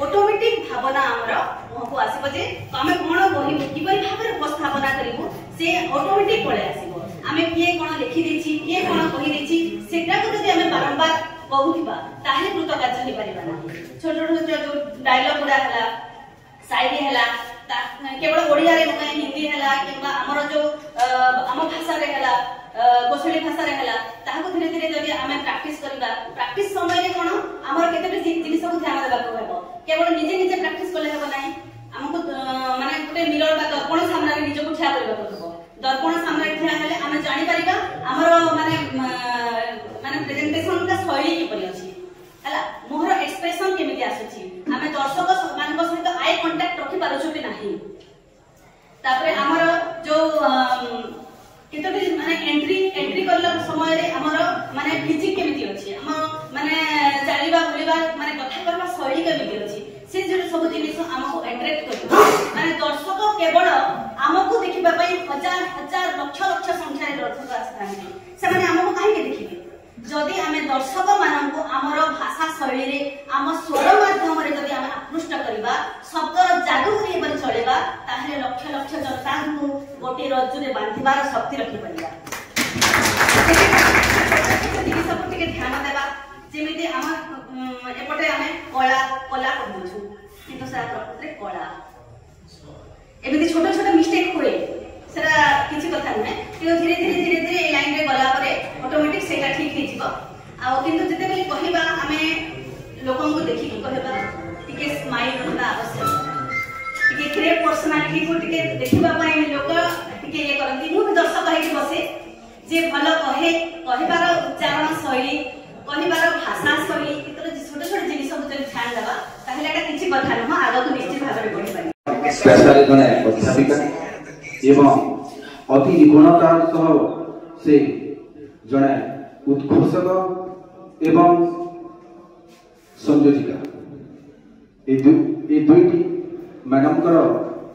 ऑटोमेटिक भावना हमरो मुहको आसीबो जे आमे कोन कहिबो किबे भाबरे उपस्थापना करिवो से ऑटोमेटिक पळे आसीबो आमे किए कोन लिखि देछि किए कोन कहि देछि सेटा को जदि आमे बारंबार कहूथिबा ताहे कृतकार्य हे परिबा ना छोट छोट जो डायलॉग गुडा हला शायरी हला केवल ओडिया रे न हिंदी हला किबा हमर जो हम भाषा रे हला कोसली भाषा रे हला ताहाको धीरे धीरे जदि आमे प्रैक्टिस करबा प्रैक्टिस समय रे कोन हमर केते जिनिस को ध्यान देबा को हेबो केवल निजे निजे प्रैक्टिस करले हेबो नाही हमको माने गोटे मिरर बा दर्पण सामने रे निजको ठिया करबा को हेबो दर्पण सामने ठिया हेले आमे जानि परिबा हमर माने प्रेजेंटेशन का शैली के परि अछि हला मोहर एक्सप्रेशन केमिति आसुची आमे दर्शक मान को सहित आई कांटेक्ट रखि पारुछु कि नाही तापरे हमर जो केतोटी माने एंट्री करला समय रे हमर माने फिजिक केमिति अछि हम माने चालिबा बोलिबा माने कथा करबा शैली केमिति अछि से जे सब जिनिस हमको अट्रैक्ट करबो माने दर्शक केवल हमको देखिबा पई हजार हजार लक्ष लक्ष संख्या रे दर्शक आस्थानी से माने हमको काहे के देखिबे जदि आमे दर्शक माननको हमर भाषा शैली रे हम स्वर माध्यम रे जदि हम आकृष्ट करबा शब्दर जादू रे पर चलेबा ताहे लक्ष लक्ष जनता को गोटे रज्जु रे बांधिबार शक्ति रखि परिबा सब टिके ध्यान देबा जेमिति हम एपटे आमे कला कला कहूछु किंतु से प्रकृति कला एमिति छोट छोट मिस्टेक होए सेरा किछि कथा नै कि धीरे धीरे ए लाइन रे गला परे ऑटोमेटिक सेटा ठीक हे जिवो आ किंतु जते बेले कहिबा आमे लोकन को देखि कि कहबा टिके स्माइल रहना आवश्यक टिके क्रिएट पर्सनालिटी को टिके देखिबा पई लोक टिके ये करंती मु दर्शक हे बसे जे भलो कहे कहिबार उच्चारण शैली कहिबार भाषा शैली कितर छोट छोट जिनिस सब जति ध्यान देबा ताहेले एटा किछि कथा न आगो को निश्चित भाबरे बढ़ि पारि स्पेशली जने अध्यापिका एवं अति निपुणतार सह से जने उद्घोषक एवं संयोजिका ए दुईटी मैडम कर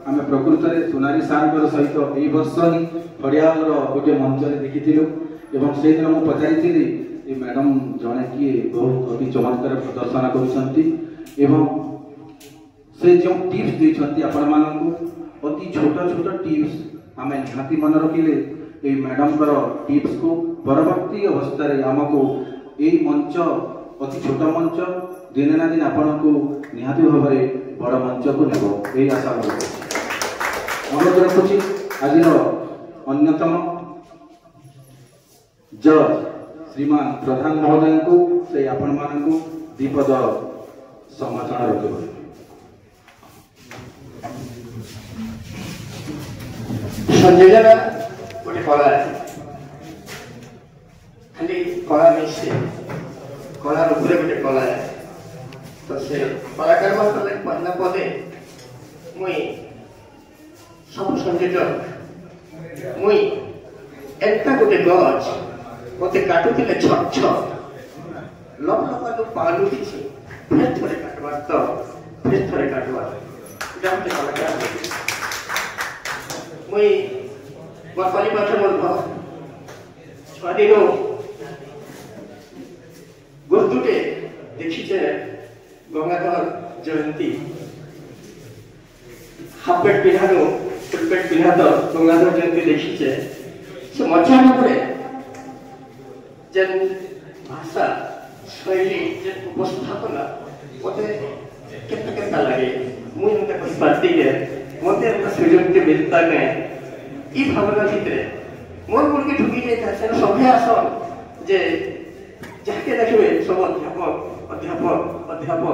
आमे प्रकृत रे सोनारी सार सहित ए वर्ष ही फड़ियार गोटे मंच रे देखिथिलु एवं से दिन मु पचारिथिली ए मैडम जने कि बहुत अति चमत्कार प्रदर्शन करूछंती एवं से जो टिप्स देछंती आपण मानकु अति छोटा छोटा टिप्स आमे निहाती मन रखिले ए मैडम कर टिप्स को परवर्ती अवस्था रे हमको ए मंच अति छोटा मंच दिन ना दिन आपण को निहाती भाबरे बड़ मंच को नेबो ए आशा करतो अनुरोध रखुछि आज अन्यतम जज श्रीमान प्रधान महोदय को से आपण मान को दीपद समाचार रखिबो संयोजना गोटे कला खाली कला नहीं कला रूपे गोटे कला तो से कलाकार पढ़ना पदे मुई सब संयोजक मुई एंता गोटे गज मते काटुले छक छक लप लप जो पालू दिछि फिर थोड़े काटवा तो फिर थोड़े काटवा जब ते कलाकार मुई बरपाली पाठ बोलबो छदिनो गुरुटे देखि जे गंगाधर जयंती हाफ पेट पिन्हानो फुल पेट पिन्हा तो गंगाधर जयंती देखि जे से मजा न पड़े जन भाषा शैली जे उपस्थापना मते केते केते लागे मुई मते कोई बात के मते सुयोग के मिलता ने ई भावना भितरे मोर मोर के ढुकी जाता से सभे आसन जे जाके देखबे सब अध्यापक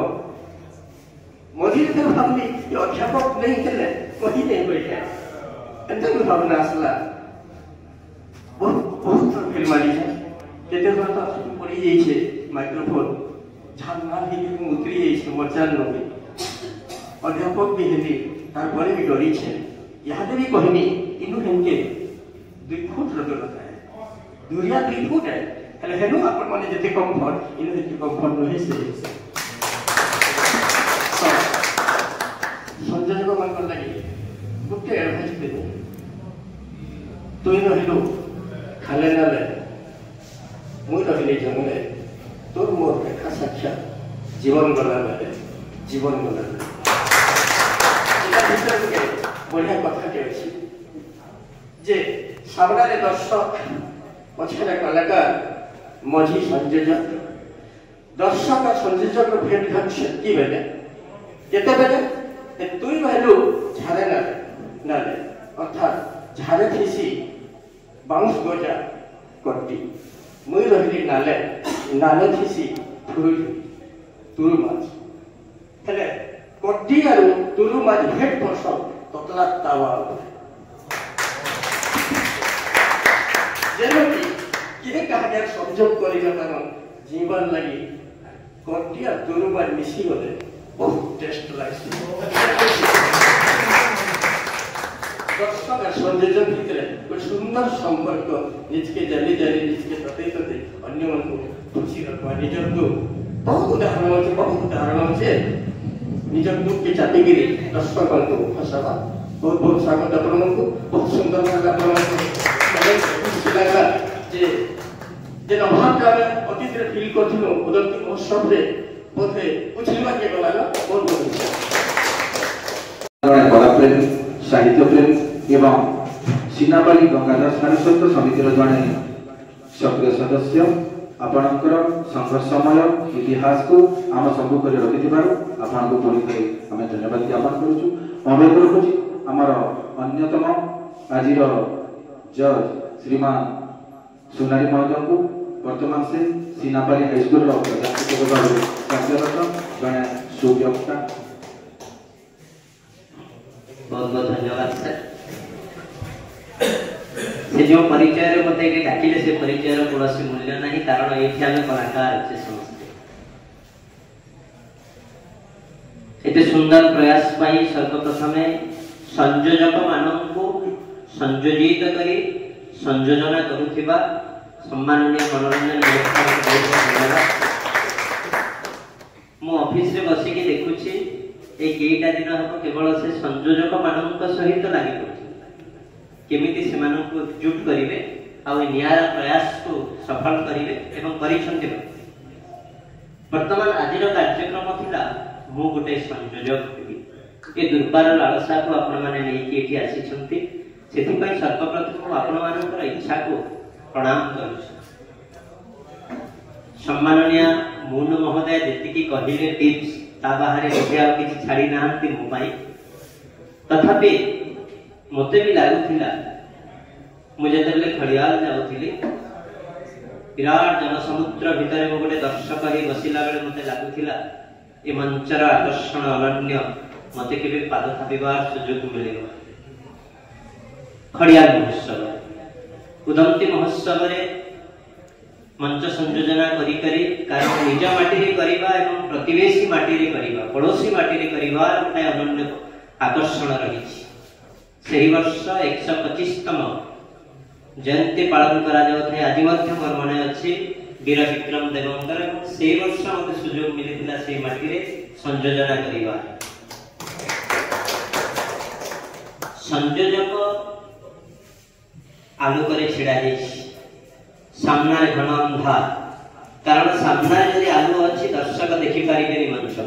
मोदी ने भावनी ये अध्यापक नहीं थे मोदी नहीं बैठे अंत में भावना असला बहुत बहुत फिल्म मारी है केते बात पड़ी जाई छे माइक्रोफोन झालना भी उतरी जाइए मचान नबी अध्यापक भी हेली तार भी डरी छे यहाँ भी कहनी इनु हेनके 2 फुट दूरता है दूरिया 2 फुट है हेले हेनु अपन माने जते कंफर्ट इनु जते कंफर्ट नहे से संजय को मन कर लगी गुटे एडवाइस दे तू इनु हेनु खाले नाले मुई रहिले जंगले तोर मोर देखा साक्षात जीवन गला जीवन गला बढ़िया कथा जे सामने दर्शक पछे कलाकार मझी संयोजक दर्शक और संयोजक भेट घाट से बेले केते बेले तुई कहलु झारे नाले अर्थात झारे थीसी बाउंस गोजा कट्टी मुई रहिली नाले थीसी तुरु माछ हेले कट्टी और तुरु माछ भेट परस ततला तावा जेनोटी किने कहानी संयोग करिला कारण जीवन लगी कट्टी और तुरु माछ मिसी गले बहुत टेस्ट लागसी दर्शक और संयोजक भितर एक सुंदर संपर्क निजके जाली निजके तते अन्य मन को खुशी रखवा निजर दुख बहुत उदाहरण अच्छे निजर दुख के चाटीगिरी दर्शक को फसावा बहुत बहुत स्वागत आपको बहुत सुंदर लगा जे अभाव का अतीत फिल करूँ उदंती महोत्सव रे बोधे उछलवा के गला बहुत कला प्रेमी साहित्य प्रेमी एवं सीनापाली गंगाधर सारस्वत समितिर जड़े सक्रिय सदस्य आपणकर संघर्षमय इतिहास को आम सम्मुख रखि आपको पुणी थे आम धन्यवाद ज्ञापन करुचु अनुरोध रखुची आमर अन्यतम आज जज श्रीमान सोनारी महोदय को वर्तमान से सीनापाली हाईस्कूल कार्यरत जड़े सुव्यक्ता बहुत बहुत धन्यवाद सर से जो परिचय मत डाकिले से परिचय कौन मूल्य नहीं कारण ये कलाकार अच्छे समस्ते सुंदर प्रयास पाई सर्वप्रथम संयोजक मानक संयोजित करी संयोजना करुथिबा सम्माननीय मनोरंजन मु ऑफिस रे बसिकी देखुची ए केईटा दिन हम केवल से संयोजक मानक सहित लागि पड़छि केमिति से मानक एकजुट करिवे आ नियारा प्रयास को सफल करिवे एवं परिछन्ते वर्तमान आजिर कार्यक्रम थिला मु गोटे संयोजक ए दुर्बार लालसा को आपण माने नै कि एठी आसी छंती सेथि पई सर्वप्रथम आपण मानकर इच्छा को प्रणाम करू सम्माननीय मुन महोदय जेतिकी कहिले टिप्स ता बाहरे गोटे आ किछि छाड़ी नांती मो पाई तथापि मते भी लागुथिला मुझे जतले खड़ियाल जाउथिली विराट जनसमुद्र भितर मो गोटे दर्शक ही बसिला बेले मते लागुथिला ए मंचर आकर्षण अनन्य मते केबे पाद थापिबार सुयोग मिलिबो खड़ियाल महोत्सव उदंती महोत्सव रे मंच संयोजना करी करी कारण निज माटी रे करिबा एवं प्रतिवेशी माटी रे करिबा पड़ोसी माटी रे करिबा गोटे अनन्य आकर्षण रही सही वर्ष 125तम जयंती पालन करा जाउथे आज मध्य मोर मने अछि वीर विक्रम देवंकर से वर्ष मते सुयोग मिलिथिला से माटी रे संयोजना करिबा संयोजक आलोक रे छिड़ा जाइछि सामना रे घन अंधार कारण सामना रे यदि आलो अछि दर्शक देखि पारिबेनी मंच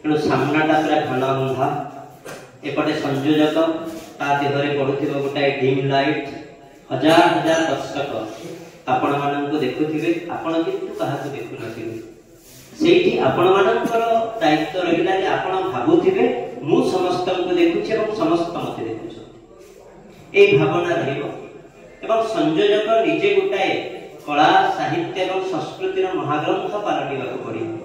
एणु सामनाटा पूरा घन अंधार एपटे संयोजक ता देहरे पडुथिबो गोटाए डिम लाइट हजार हजार दर्शक आपण माननको देखुथिबे आपण किंतु काहाको देखु नथिबे सेठी आपण मानकर दायित्व रहिला जे आपण भाबुथिबे मु समस्तनको देखुछि एवं समस्त मते देखुछ ए भावना रहिबो एवं संयोजक निजे गोटाए कला साहित्य एवं संस्कृतिर महाग्रंथ पालटिबाको पड़िबो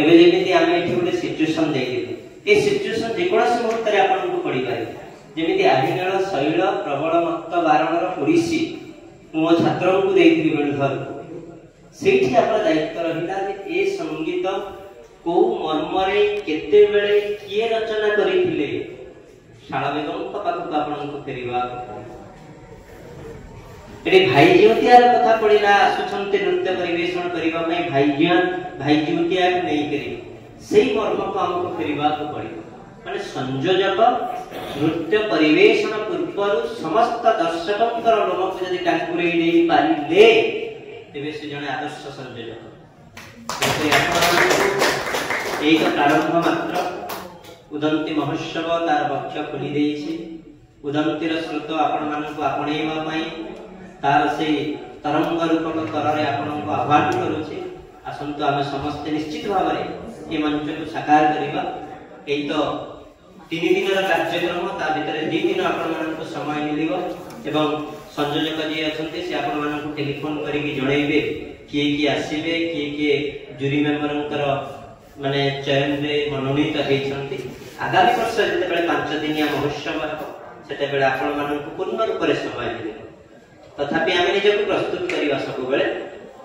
एबे जेमिति आमे एठी गोटे सिचुएशन देइदिबे ए सिचुएशन जेकोसी मुहूर्त रे आपनको पड़ी पारे जेमिति आधिनेल शैल प्रबल मत बारणर पुरीसी मो छात्रଙ୍କୁ ଦେଇଥିଲି ବେଳଧର ସେଇଠି ଆମର ଦାୟିତ୍ୱ ରହିଲା ଯେ ଏ ସଙ୍ଗୀତ କୋଉ ମର୍ମରେ କେତେବେଳେ କିଏ ରଚନା କରିଥିଲେ ଶାଳ ବେଗମଙ୍କ ପାଖକୁ ଆପଣଙ୍କୁ ଫେରିବା। ଏଠି ଭାଇ ଜିଉତିଆର କଥା ପଡିଲା, ଆସୁଛନ୍ତି ନୃତ୍ୟ ପରିବେଷଣ କରିବା ପାଇଁ ଭାଇ ଜିଉତିଆକୁ ନେଇକରି ସେଇ ମର୍ମକୁ ଆମକୁ ଫେରିବାକୁ ପଡିବ। ମାନେ ସଂଯୋଜକ ନୃତ୍ୟ ପରିବେଷଣ ପୂର୍ବରୁ ସମସ୍ତ ଦର୍ଶକଙ୍କର ଲୋମକୁ ଯଦି ଟାଙ୍କୁରେଇ ଦେଇ ପାରିଲେ ତେବେ ସେ ଜଣେ ଆଦର୍ଶ ସଂଯୋଜକ। ଏଇ ତ ପ୍ରାରମ୍ଭ ମାତ୍ର। ଉଦନ୍ତୀ ମହୋତ୍ସବ ତାର ବକ୍ଷ ଖୋଲି ଦେଇଛି। ଉଦନ୍ତୀର ସ୍ରୋତ ଆପଣମାନଙ୍କୁ ଆପଣେଇବା ପାଇଁ ତାର ସେଇ ତରଙ୍ଗ ରୂପକ ତରରେ ଆପଣଙ୍କୁ ଆହ୍ୱାନ କରୁଛି। ଆସନ୍ତୁ ଆମେ ସମସ୍ତେ ନିଶ୍ଚିତ ଭାବରେ ଏ ମଞ୍ଚକୁ ସାକାର କରିବା। ଏଇ ତ 3 ଦିନର କାର୍ଯ୍ୟକ୍ରମ, ତା ଭିତରେ 2 ଦିନ ଆପଣମାନଙ୍କୁ ସମୟ ମିଳିବ ଏବଂ ସଂଯୋଜକ ଯିଏ ଅଛନ୍ତି ସେ ଆପଣମାନଙ୍କୁ ଟେଲିଫୋନ କରିକି ଜଣେଇବେ କିଏ କିଏ ଆସିବେ, କିଏ ଜୁରି ମେମ୍ବରଙ୍କର ମାନେ ଚୟନରେ ମନୋନୀତ ହେଇଛନ୍ତି। ଆଗାମୀ ବର୍ଷ ଯେତେବେଳେ 5 ଦିନିଆ ମହୋତ୍ସବ ହେବ ସେତେବେଳେ ଆପଣମାନଙ୍କୁ ପୂର୍ଣ୍ଣ ରୂପରେ ସମୟ ମିଳିବ। ତଥାପି ଆମେ ନିଜକୁ ପ୍ରସ୍ତୁତ କରିବା ସବୁବେଳେ।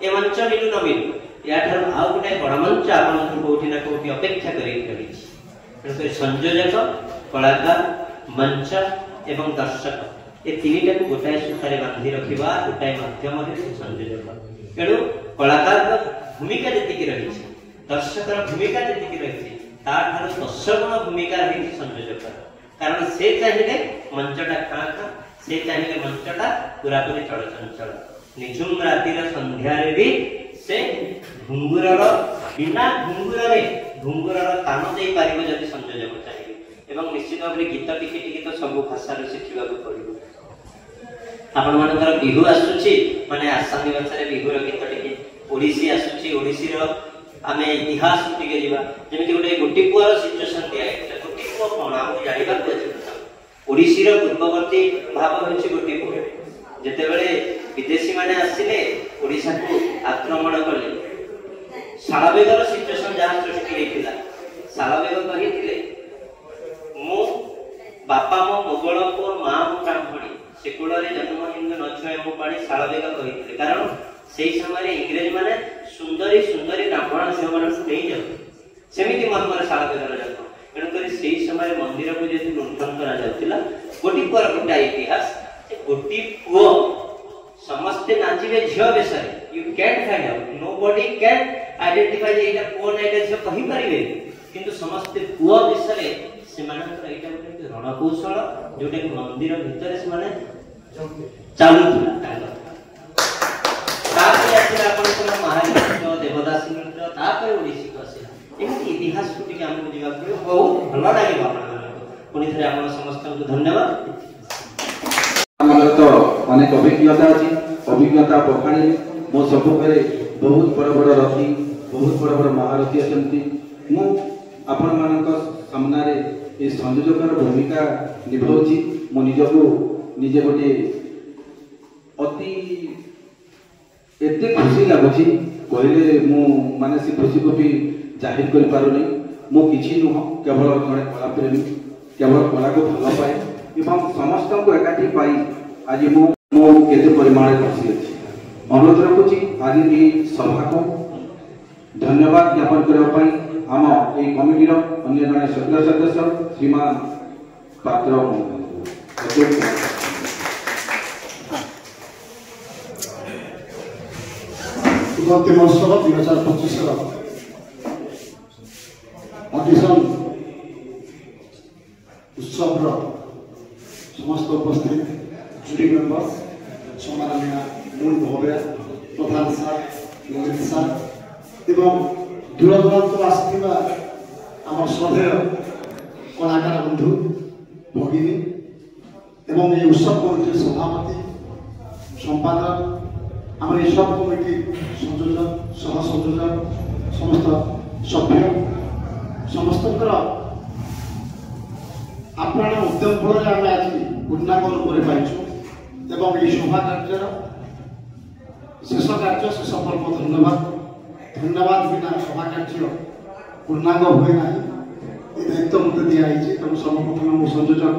ଏ ମଞ୍ଚ ମିଳୁ ନ ମିଳୁ ଏହାଠାରୁ ଆଉ ଗୋଟେ ବଡ ମଞ୍ଚ ଆପଣଙ୍କୁ କୋଉଠି ନା କୋଉଠି ଅପେକ୍ଷା କରି ରହିଛି। ତେଣୁକରି ସଂଯୋଜକ, କଳାକାର, ମଞ୍ଚ ଏବଂ ଦର୍ଶକ ଏ ତିନିଟାକୁ ଗୋଟାଏ ସୂତାରେ ବାନ୍ଧି ରଖିବା ଗୋଟାଏ ମାଧ୍ୟମ ହେଉଛି ସଂଯୋଜକ। ତେଣୁ କଳାକାରର ଭୂମିକା ଯେତିକି ରହିଛି, ଦର୍ଶକର ଭୂମିକା ଯେତିକି ରହିଛି, ତାଠାରୁ 10 ଗୁଣ ଭୂମିକା ରହିଛି ସଂଯୋଜକର। କାରଣ ସେ ଚାହିଁଲେ ମଞ୍ଚଟା ଖାଁ ଖାଁ, ସେ ଚାହିଁଲେ ମଞ୍ଚଟା ପୁରାପୁରି ଚଳଚଞ୍ଚଳ। ନିଝୁମ ରାତିର ସନ୍ଧ୍ୟାରେ ବି ସେ ଘୁଙ୍ଗୁରର ବିନା ଘୁଙ୍ଗୁରରେ ଘୁଙ୍ଗୁରର ତାନ ଦେଇପାରିବ ଯଦି ସଂଯୋଜକ ଚାହିଁବେ। ଏବଂ ନିଶ୍ଚିତ ଭାବରେ ଗୀତ ଟିକେ ଟିକେ ତ ସବୁ ଭାଷାରୁ ଶିଖିବାକୁ ପଡିବ। ଆପଣମାନଙ୍କର ବିହୁ ଆସୁଛି, ମାନେ ଆସାମୀ ଭାଷାରେ ବିହୁର ଗୀତ ଟିକେ, ଓଡ଼ିଶୀ ଆସୁଛି, ଓଡ଼ିଶୀର ଆମେ ଇତିହାସ ଟିକେ ଯିବା। ଯେମିତି ଗୋଟି ପୁଅର ସିଚୁଏସନ ଦିଆଯାଇଥିଲା। ଗୋଟି ପୁଅ କଣ ଆମକୁ ଜାଣିବାକୁ ଅଛି। ଓଡ଼ିଶୀର ପୂର୍ବବର୍ତ୍ତୀ ଭାବ ହେଉଛି ଗୋଟି ପୁଅ। ଯେତେବେଳେ ବିଦେଶୀ ମାନେ ଆସିଲେ ଓଡ଼ିଶାକୁ ଆକ୍ରମଣ କଲେ, ଶାଳବେଗର ସିଚୁଏସନ ଯାହା ସୃଷ୍ଟି ହେଇଥିଲା, ଶାଳବେଗ କହିଥିଲେ ମୁଁ ବାପା ମୋ ମୋଗଳ ପୁଅ, ମା ମୋ ବ୍ରାହ୍ମଣୀ, ସେ କୂଳରେ ଜନ୍ମ ହିନ୍ଦୁ ନ ଛୁଏଁ ମୋ ପାଣି, ଶାଳବେଗ କହିଥିଲେ। କାରଣ ସେଇ ସମୟରେ ଇଂରେଜ ମାନେ ସୁନ୍ଦରୀ ସୁନ୍ଦରୀ ବ୍ରାହ୍ମଣ ଝିଅମାନଙ୍କୁ ନେଇଯାଉଥିଲେ। ସେମିତି ମର୍ମରେ ଶାଳବେଗର ଜନ୍ମ। ତେଣୁକରି ସେଇ ସମୟରେ ମନ୍ଦିରକୁ ଯେହେତୁ ଲୁଣ୍ଠନ କରାଯାଉଥିଲା, ଗୋଟି ପୁଅର ଗୋଟା ଇତିହାସ। ଗୋଟି ପୁଅ ସମସ୍ତେ ନାଚିବେ ଝିଅ ବେଶରେ। You can find out, nobody can identify ଯେ ଏଇଟା ପୁଅ ନା ଏଇଟା ଝିଅ କହିପାରିବେ, କିନ୍ତୁ ସମସ୍ତେ ପୁଅ ବେଶରେ ସେମାନଙ୍କର ଏଇଟା ଗୋଟେ ରଣକୌଶଳ ଯୋଉଟାକି ମନ୍ଦିର ଭିତରେ ସେମାନେ ଚାଲୁଥିଲା ତାଙ୍କର। ତାପରେ ଆସିଲା ଆପଣଙ୍କର ମହାନୃତ୍ୟ, ଦେବଦାସୀ ନୃତ୍ୟ, ତାପରେ ଓଡ଼ିଶୀକୁ ଆସିଲା। ଏମିତି ଇତିହାସକୁ ଟିକେ ଆମକୁ ଯିବାକୁ ପଡ଼ିବ। ବହୁତ ଭଲ ଲାଗିବ ଆପଣମାନଙ୍କୁ। ପୁଣି ଥରେ ଆପଣ ସମସ୍ତଙ୍କୁ ଧନ୍ୟବାଦ। ଆମର ତ ଅନେକ ଅଭିଜ୍ଞତା ଅଛି, ଅଭିଜ୍ଞତା ପଖାଣି ମୋ ସବୁବେଳେ ବହୁତ ବଡ଼ ବଡ଼ ରଥୀ, ବହୁତ ବଡ଼ ବଡ଼ ମହାରଥୀ ଅଛନ୍ତି। ମୁଁ ଆପଣମାନଙ୍କ ସାମ୍ନାରେ ଏ ସଂଯୋଜକର ଭୂମିକା ନିଭାଉଛି। ମୁଁ ନିଜକୁ ନିଜେ ଗୋଟିଏ ଅତି ଏତେ ଖୁସି ଲାଗୁଛି କହିଲେ ମୁଁ ମାନେ ସେ ଖୁସିକୁ ବି ଜାହିର କରିପାରୁନି। ମୁଁ କିଛି ନୁହଁ, କେବଳ ଜଣେ କଳାପ୍ରେମୀ, କେବଳ କଳାକୁ ଭଲ ପାଏ ଏବଂ ସମସ୍ତଙ୍କୁ ଏକାଠି ପାଇ ଆଜି ମୁଁ କେତେ ପରିମାଣରେ ଖୁସି ଅଛି। ଅନୁରୋଧ ରଖୁଛି ଆଜି ଏହି ସଭାକୁ ଧନ୍ୟବାଦ ଜ୍ଞାପନ କରିବା ପାଇଁ ଆମ ଏହି କମିଟିର ଅନ୍ୟ ଜଣେ ସଦସ୍ୟ ଶ୍ରୀମାନ ପାତ୍ର ଉଦନ୍ତୀ ମହୋତ୍ସବ 2025ର ଅଡିସନ ଉତ୍ସବର ସମସ୍ତ ଉପସ୍ଥିତ ଜୁରି ମେମ୍ବର, ସମ୍ମାନନୀୟ ମୁନ୍ ମହୋଦୟ, ପ୍ରଧାନ ସାର୍, ଲଳିତ ସାର୍ ଏବଂ ଦୂରଦୂରାନ୍ତରୁ ଆସିଥିବା ଆମର ଶ୍ରଦ୍ଧେୟ କଳାକାର ବନ୍ଧୁ ଭଗିନୀ ଏବଂ ଏହି ଉତ୍ସବ କମିଟିର ସଭାପତି, ସମ୍ପାଦକ, ଆମର এই সব কমিটি সংযোজক, সহ সংযোজক, সমস্ত সভ্য সমস্তଙ୍କର আপনার উদ্যম ফଳରେ ଆମେ ଆଜି ପୂର୍ଣ୍ଣାଙ୍ଗ ରୂପରେ ପାଇଛୁ ଏବଂ ଏହି ଶୋଭା କାର୍ଯ୍ୟର ଶେଷ କାର୍ଯ୍ୟ, ଶେଷ ପର୍ବ ଧନ୍ୟବାଦ। ଧନ୍ୟବାଦ ବିନା ଶୋଭା କାର୍ଯ୍ୟ ପୂର୍ଣ୍ଣାଙ୍ଗ ହୁଏ ନାହିଁ। ଏ ଦାୟିତ୍ୱ ମୋତେ ଦିଆଯାଇଛି। ତେଣୁ ସର୍ବପ୍ରଥମେ ମୁଁ ସଂଯୋଜକ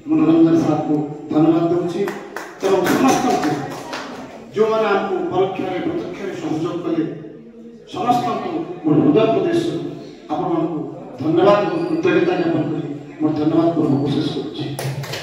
ମନୋରଞ୍ଜନ ସାର୍ଙ୍କୁ ଧନ୍ୟବାଦ ଦେଉଛି ଏବଂ ସମସ୍ତଙ୍କୁ जो मैंने आपको परोक्ष प्रत्यक्ष सहयोग कले समस्त मोर हृदय प्रदेश आप धन्यवाद कृतज्ञता ज्ञापन कर मोर धन्यवाद पूर्वक शेष कर।